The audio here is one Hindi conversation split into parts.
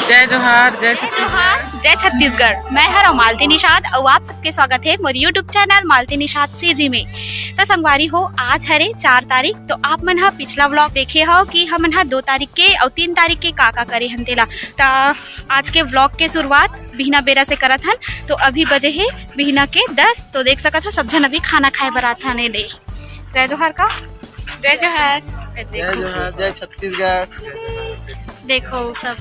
जय जोहार, जय छत्तीसगढ़। जय छत्तीसगढ़। मैं हर मालती निषाद और आप सबके स्वागत है मोर यूट्यूब चैनल मालती निषाद सीजी में। तो संगवारी हो आज हरे 4 तारीख। तो आप मन हा पिछला व्लॉग देखे हो कि हम 2 तारीख के और 3 तारीख के का करे हन तेला। तो आज के व्लॉग के शुरुआत बिहना बेरा से करत हन। तो अभी बजे है बिहना के 10। तो देख सकत हो सब जन अभी खाना खाए बरात हन। दे जय जोहार का जय जोहार, जय जोहार, जय छत्तीसगढ़। देखो सब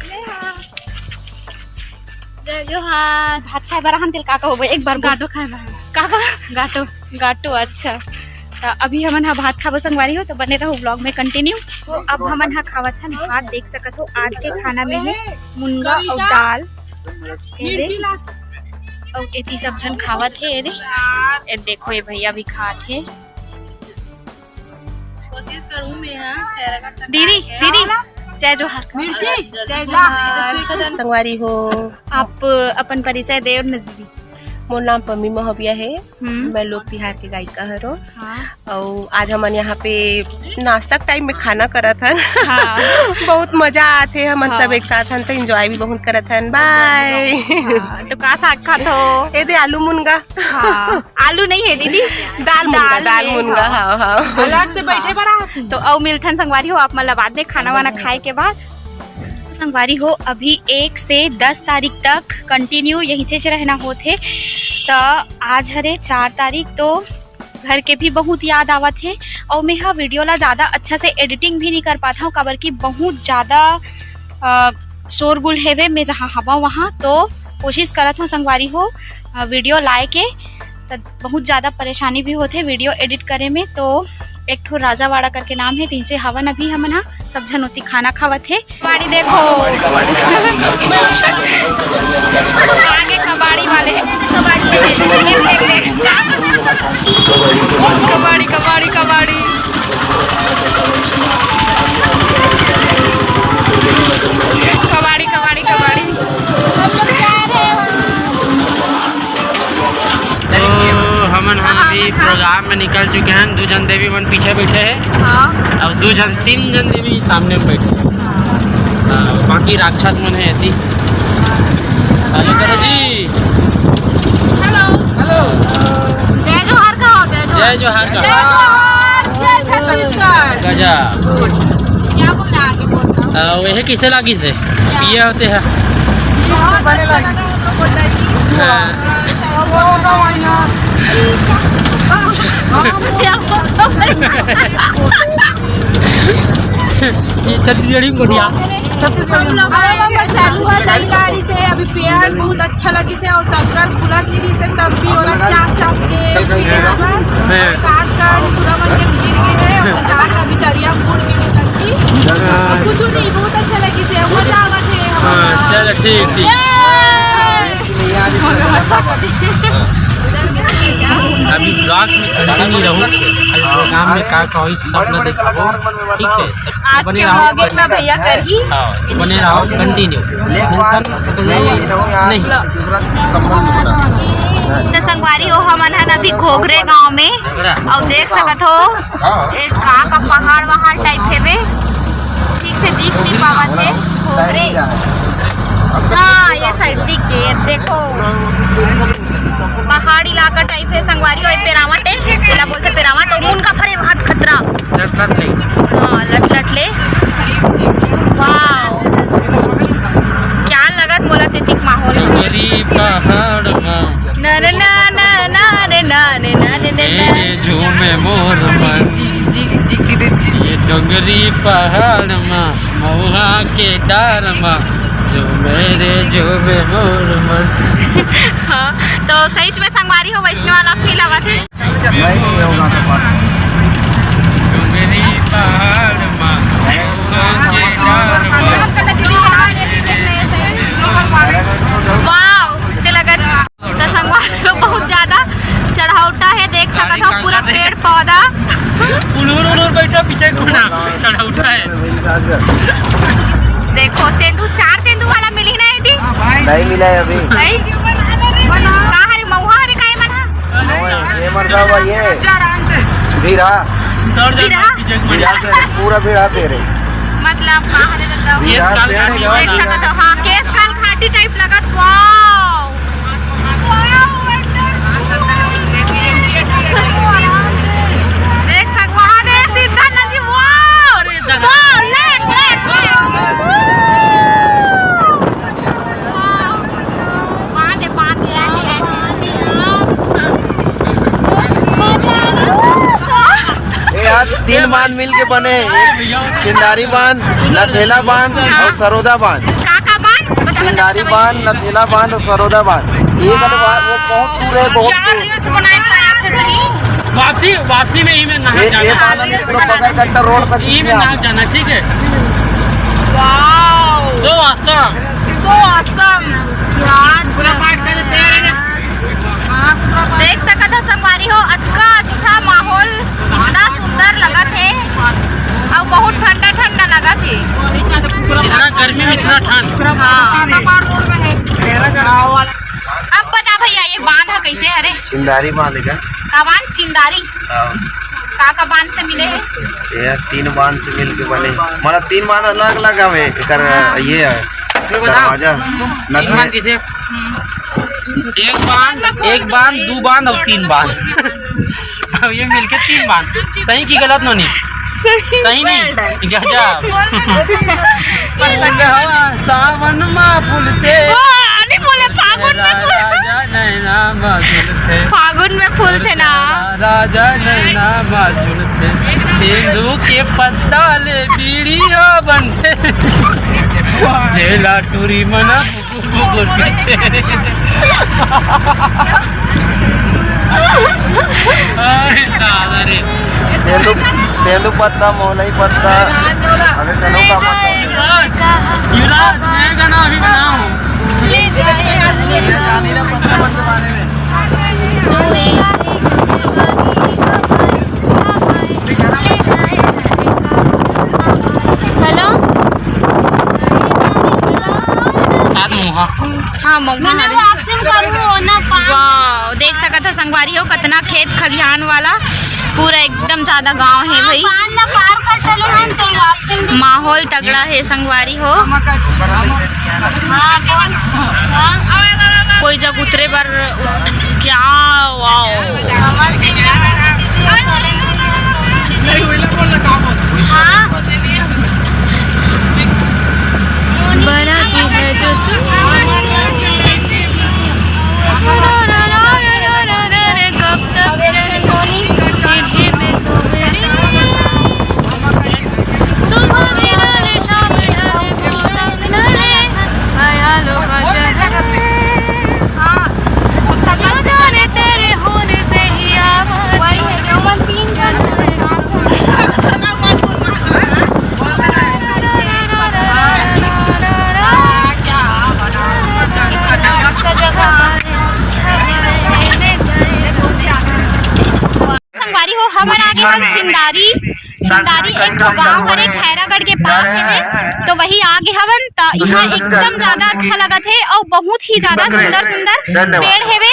जय जोहार। भात खाए बरा हम तेल काका हो एक बार गाटो खाए बरा काका गाटो गाटो। अच्छा तो अभी हमन हा भात खाबो संगवारी हो। तो बने रहो व्लॉग में कंटिन्यू। तो अब हमन हा खावत हन भात। देख सकत हो आज के खाना में है मुनगा और दाल और एती सब जन खावत है। ए देखो ये भैया भी खात है। कोशिश करूँ मैं दीदी दीदी जय जोहार। मिर्ची जय जोहार। संगवारी हो, आप अपन परिचय दे न दीदी। मोर नाम पम्मी महोबिया है। मैं लोक तिहार के गायिका हरो। और आज हमन यहाँ पे नाश्ता टाइम में खाना करत हन। बहुत मजा आते हमन सब एक साथ हन। तो एंजॉय भी बहुत करत हन। बाय। तो का साग खात हो? ए दे आलू मुनगा। आलू नहीं है दीदी, दाल मुनगा। हाँ हाँ अलग से बैठे बरा। तो औ मिलथन संगवारी हो आप मतलब बाद में खाना वाना खाए के बाद। संगवारी हो अभी 1 से 10 तारीख तक कंटिन्यू यहीं से रहना होते। तो आज हरे 4 तारीख। तो घर के भी बहुत याद आवत है। और मैं हाँ वीडियो ला ज़्यादा अच्छा से एडिटिंग भी नहीं कर पाता हूँ काबर की बहुत ज़्यादा शोरगुल है मैं जहाँ हवा वहाँ। तो कोशिश करत हूँ संगवारी हो वीडियो लाए के। तो बहुत ज़्यादा परेशानी भी होते वीडियो एडिट करे में। तो एक ठो राजावाड़ा करके नाम है। तीन से हवन अभी हमन हा सब झन होती खाना खावत है। कबाड़ी देखो आगे कबाड़ी वाले कबाड़ी कबाड़ी कबाड़ी कबाड़ी कबाड़ी कबाड़ी। हमन अभी प्रोग्राम में निकल चुके हैं। 2 जन देवी मन पीछे बैठे हैं। हाँ। और 3 जन देवी सामने में बैठे हैं। बाकी राक्षस मन है ऐसी। हेलो करो जी। हेलो हेलो जय जोहार का हो। जय जोहार का जय छत्तीसगढ़। गजा क्या बोलना आगे बोलता। वह किसे लागी से ये होते हैं। बहुत अच्छा लगा हमको बताइए। ये छत्तीसगढ़ी कोटिया जानकारी से अभी पेड़ बहुत अच्छा लगी से और शंकर फूला गिरी से तब भी वाला चाप चाप के काट कर पूरा मन के गिर गए है और जाकर अभी दरिया फूल गिरी तक की कुछ नहीं बहुत अच्छा लगी से मजा आवत है। चलो ठीक ठीक। अभी ब्लॉग में कंटिन्यू रहूं। प्रोग्राम में का कोई सब लोग दिखाओ। ठीक है आज के व्लॉग में भैया करही। हां बने रहो कंटिन्यू। नहीं तो संगवारी हो हमन हन अभी घोघरे गांव में। और देख सकत हो एक का पहाड़ वहाड़ टाइप है वे ठीक से दिख नहीं पावत है घोघरे। हाँ ये साइड दिख गए देखो पहाड़ी इलाका टाइप है संगवारी हो। पेरावट है क्या बोलते पेरावट और उनका फरे बहुत खतरा। हाँ लट लट ले। वाओ क्या लगत मोला तेतिक माहौल पहाड़ ना ना ना ना ना ना ना ना झूमे मोर ये डोंगरी पहाड़ में महुआ के डार में जो मेरे जो मोर मस्त। हाँ तो सही में संगवारी हो वैष्णव वाला फील आवत है। डोंगरी पहाड़ में वाव से लगत। तो संगवारी हो बहुत ज्यादा चढ़ावटा है। देख सकत हो पूरा पेड़ पौधा उलूर बैठा पीछे घुना चढ़ावटा है। देखो तेंदू 4 तेंदू वाला मिली ना यदि नहीं मिला है अभी। नहीं का हरे महुआ हरे काय मन ये मर रहा ये भीड़ा पूरा भीड़ा पेड़ है। मतलब का हरे देख सकत हो। हाँ केस का पार्टी टाइप लगा। वाओ देख सक वहाँ दे सीधा नदी। वाओ लेक वहाँ दे बांध यार 3 बांध मिल के बने, एक चिंदारी बांध, नथेला बांध और सरोदा बांध। काका बांध, चिंदारी बांध, नथेला बांध और सरोदा बांध। एक वो बहुत दूर है, बहुत दूर। रील्स बनाए थे आपसे सही। वापसी में ही में नहा ये जाना। बांध पूरा पकड़ करता रोड पर ही में नहा जाना, ठीक है। Wow so awesome। So awesome यार। पूरा पार्ट कर देते हैं। देख सकत हो संगवारी हो, अतना अच्छा माहौल, इतना सुंदर लगा थे और बहुत ठंडा ठंडा लगा थे। इतना गर्मी में इतना ठंड। अब बता भैया ये बांध है कैसे हरे? चिंदारी बांध का का बांध? चिंदारी का बांध से मिले है? ये 3 बांध से मिल के बने, मतलब 3 बांध अलग अलग है। ये है दरवाजा बांध किसे? एक बांध 2 बांध और 3 बांध। अब ये मिलके 3 बांध। सही की गलत नोनी? सही नहीं। गजब। सावन माँ फूलते, नहीं बोले फागुन में फागुन में फूल थे ना। राजा नैना माजुल थे, तेंदू के पत्ता ले बीड़ी बनते, जेला टूरी मना तेंदू पत्ता, मोलई पत्ता। अगर चलो का युवराज मैं गाना अभी बनाऊं। ये जानी ना पत्ता के बारे में। हेलो हाँ वाह देख सकत हो संगवारी हो, कितना खेत खलिहान वाला पूरा एकदम ज्यादा गांव है भाई। माहौल तगड़ा है संगवारी हो। कोई जब उतरे पर क्या बना की है जो कब तक चली में तो मेरी सुबह भी डाले शाम ढले मौसम ढले ख्यालों का शहर क्यों जाने तेरे होने से ही आवाज़ संगवारी हो। हमारे आगे हम छिंदारी एक तो गांव हरे खैरागढ़ के पास है, तो वही आगे हवन तो यहाँ एकदम ज्यादा अच्छा लगा थे और बहुत ही ज्यादा सुंदर सुंदर पेड़ हेवे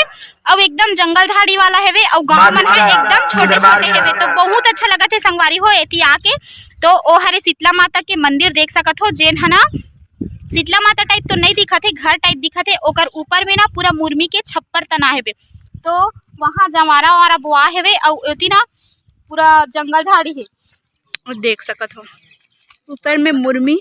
और एकदम जंगल झाड़ी वाला हेवे और गांव मन है एकदम छोटे छोटे हेवे, तो बहुत अच्छा लगा थे संगवारी हो। एती आके तो ओ हरे शीतला माता के मंदिर देख सकत हो, जेन है ना शीतला माता टाइप तो नहीं दिखा थे, घर टाइप दिखा थे। ओकर ऊपर में ना पूरा मुर्मी के छप्पर तना हेवे, तो वहाँ जमारा वारा बुआ हेवे और एती ना पूरा जंगल झाड़ी है और देख सकत हो ऊपर में मुर्मी।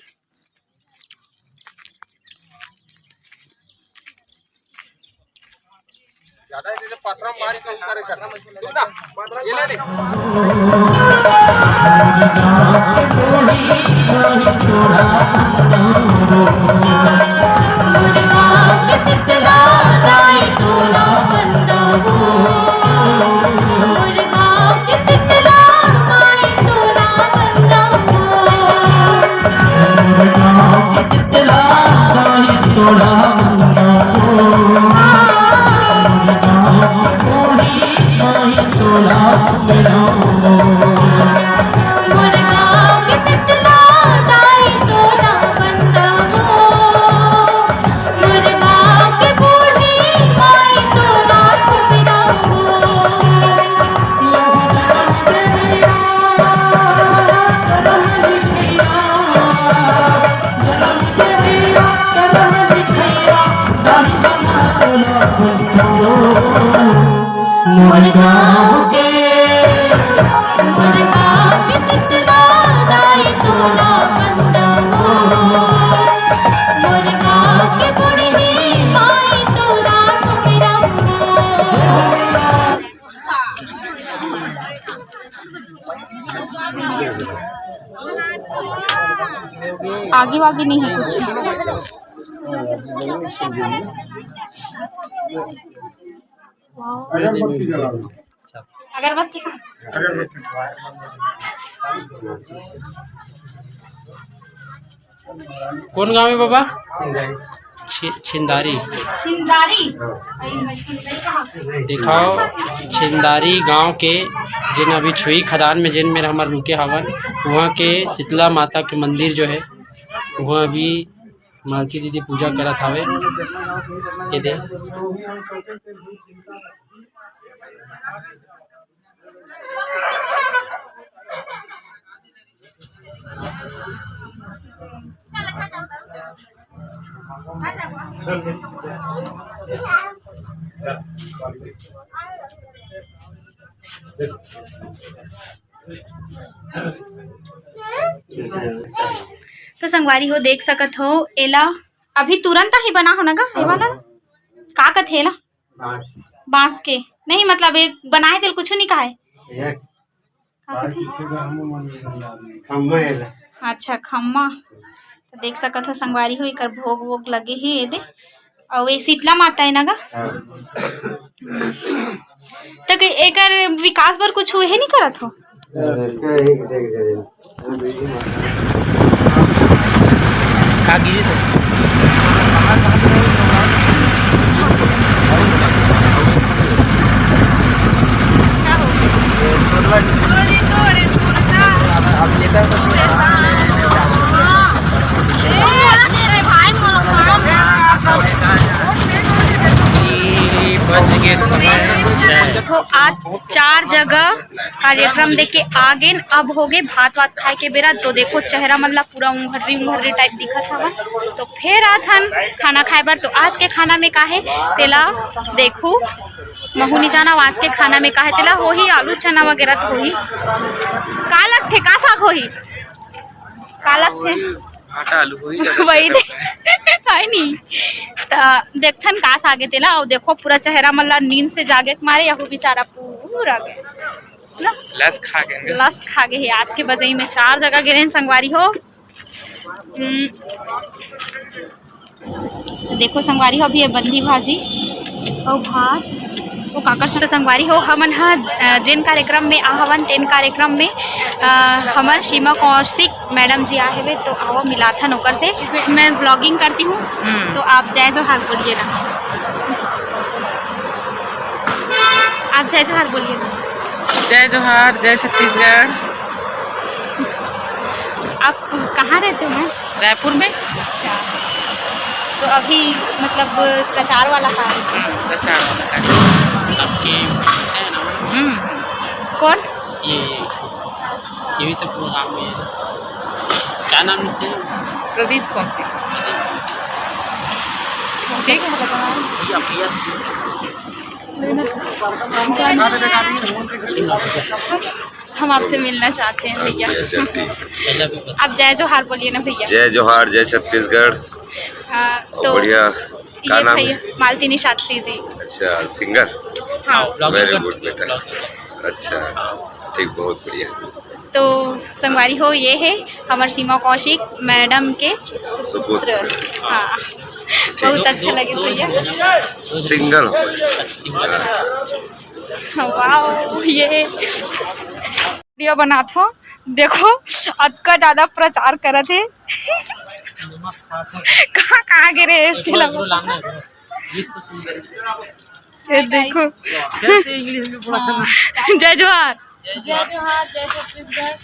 आगे वागे नहीं है कुछ। अगरबत्ती का कौन गाँव है बाबा? छिंदारी। छिंदारी दिखाओ छिंदारी गांव के जिन अभी छुई खदान में जिन मेरा हमार रुके हवन वहाँ के शीतला माता के मंदिर जो है वहाँ अभी मालती दीदी पूजा करत हावे। ये दे तो संगवारी हो देख सकत हो एला अभी तुरंत ही बना हो नगा ये वाला का कथे एला बांस के नहीं मतलब एक बनाए दिल कुछ नहीं कहा है अच्छा खम्मा तो देख सकत हो संगवारी हो एकर भोग वोग लगे ही ये दे और ये शीतला माता है नगा तो एकर विकास बर कुछ हुए नहीं करत हो का गिरी थे देखो आज 4 जगह कार्यक्रम देख के आगे अब हो गए भात वात खाए के बेरा तो देखो चेहरा मल्ला पूरा उंघर्री टाइप दिखत हवा तो फिर आथन खाना खाए बर। तो आज के खाना में का है तेला देखू महू नहीं जाना आज के खाना में का है तेला हो ही आलू चना वगैरह तो हो ही का लगथे का साग हो ही का लगथे आटा आलू वही है नहीं देखथन का सागे तेला और देखो पूरा चेहरा मल्ला नींद से जागे के मारे यहू बेचारा पूरा गए ना लस खा गए है आज के बजई में 4 जगह गिरे संगवारी हो। देखो संगवारी हो अभी ये बंदी भाजी और भात वो काकर से संगवारी हो हमन जिन कार्यक्रम में आहवन तेन कार्यक्रम में हमार सीमा कौशिक मैडम जी आए हुए तो आओ मिला था नौकर से मैं ब्लॉगिंग करती हूँ तो आप जय जोहार बोलिए ना आप जय जोहार बोलिए ना। जय जोहार जय छत्तीसगढ़। आप कहाँ रहते हैं? रायपुर में। अच्छा तो अभी मतलब प्रचार वाला कार्य प्रचार वाला कार्य आपके है ना कौन ये भी तो प्रोग्राम में है क्या नाम है? प्रदीप कौशिक। ठीक हम आपसे मिलना चाहते हैं भैया। आप जय जोहार बोलिए ना भैया। जय जोहार जय छत्तीसगढ़। हाँ तो बढ़िया का नाम है? मालती शास्त्री जी। अच्छा सिंगर। हाँ वेरी गुड बेटा। अच्छा ठीक बहुत बढ़िया। तो संगवारी हो ये है हमारे सीमा कौशिक मैडम के सुपुत्र। हाँ बहुत अच्छा लगे भैया। सिंगल वाह ये वीडियो बना था देखो अतका ज्यादा प्रचार करत है कहाँ गिरे ये देखो। जय जोहार जय जोहार जय छत्तीसगढ़।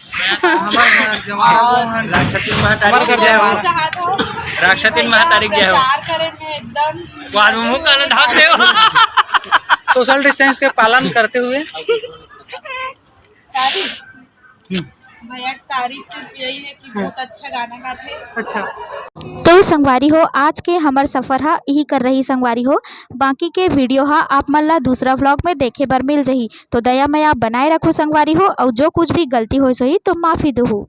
राक्षतिन महातारिक जय हो करेंगे एकदम बाद में मुंह काला ढाक दे सोशल डिस्टेंस के पालन करते हुए। भैया तारीफ सिर्फ यही है कि बहुत अच्छा गाना गाते हैं। अच्छा तो तो संगवारी हो आज के हमर सफ़र हा यही कर रही संगवारी हो। बाकी के वीडियो हा आप मन ला दूसरा व्लॉग में देखे बर मिल जही। तो दया में आप बनाए रखो संगवारी हो और जो कुछ भी गलती हो सही तो माफ़ी दो।